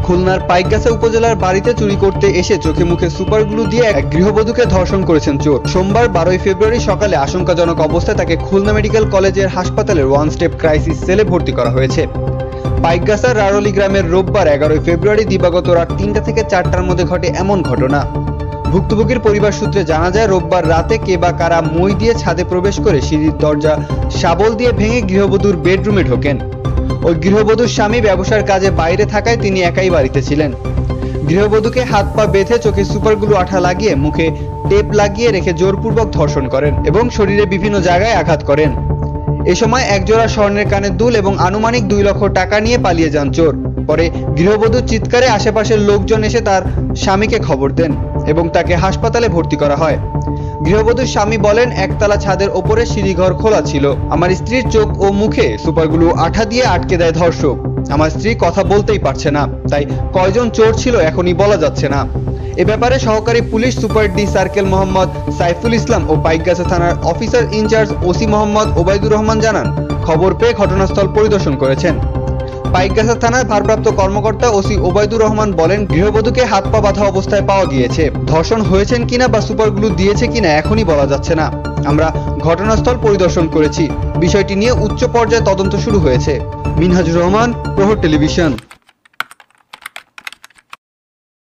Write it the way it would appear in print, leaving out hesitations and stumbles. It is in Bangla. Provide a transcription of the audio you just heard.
খুলনার পাইকগাছা উপজেলার বাড়িতে চুরি করতে এসে চোখে মুখে সুপার গ্লু দিয়ে এক গৃহবধূকে ধর্ষণ করেছেন চোর। সোমবার 12 ফেব্রুয়ারি সকালে আশঙ্কাজনক অবস্থায় তাকে খুলনা মেডিকেল কলেজের হাসপাতালের ওয়ান স্টেপ ক্রাইসিস সেলে ভর্তি করা হয়েছে। পাইকগাছার রারলি গ্রামের রোববার 11 ফেব্রুয়ারি দিবাগত রাত 3টা থেকে 4টার মধ্যে ঘটে এমন ঘটনা। ভুক্তভোগীর পরিবার সূত্রে জানা যায়, রোববার রাতে কে বা কারা মই দিয়ে ছাদে প্রবেশ করে সিঁড়ির দরজা শাবল দিয়ে ভেঙে গৃহবধূর বেডরুমে ঢোকেন। ওই গৃহবধূর স্বামী ব্যবসার কাজে বাইরে থাকায় তিনি একাই বাড়িতে ছিলেন। গৃহবধূকে হাত পা বেঁধে চোখে সুপারগ্লু আঠা লাগিয়ে মুখে টেপ লাগিয়ে রেখে জোরপূর্বক ধর্ষণ করেন এবং শরীরে বিভিন্ন জায়গায় আঘাত করেন। এ সময় একজোড়া স্বর্ণের কানের দুল এবং আনুমানিক 2 লক্ষ টাকা নিয়ে পালিয়ে যান চোর। পরে গৃহবধূর চিৎকারে আশেপাশের লোকজন এসে তার স্বামীকে খবর দেন এবং তাকে হাসপাতালে ভর্তি করা হয়। গৃহবধূর স্বামী বলেন, একতলা ছাদের ওপরে সিঁড়িঘর খোলা ছিল। আমার স্ত্রীর চোখ ও মুখে সুপারগ্লু আঠা দিয়ে আটকে দেয় ধর্ষক। আমার স্ত্রী কথা বলতেই পারছে না, তাই কয়জন চোর ছিল এখনই বলা যাচ্ছে না। এ ব্যাপারে সহকারী police super D circle Mohammad Saiful Islam ও পাইকগাছা থানার officer in charge OC Mohammad Obaidur Rahman জানান, খবর পেয়ে ঘটনাস্থল পরিদর্শন করেছেন। পাইকগাছা থানার ভারপ্রাপ্ত কর্মকর্তা ওসি ওবায়দুর রহমান বলেন, গৃহবধূকে হাত পা বাঁধা অবস্থায় পাওয়া গিয়েছে। ধর্ষণ হয়েছেন কিনা বা সুপারগ্লু দিয়েছে কিনা এখনই বলা যাচ্ছে না। আমরা ঘটনাস্থল পরিদর্শন করেছি। বিষয়টি নিয়ে উচ্চ পর্যায়ে তদন্ত শুরু হয়েছে। মিনহাজুর রহমান, প্রহর টেলিভিশন।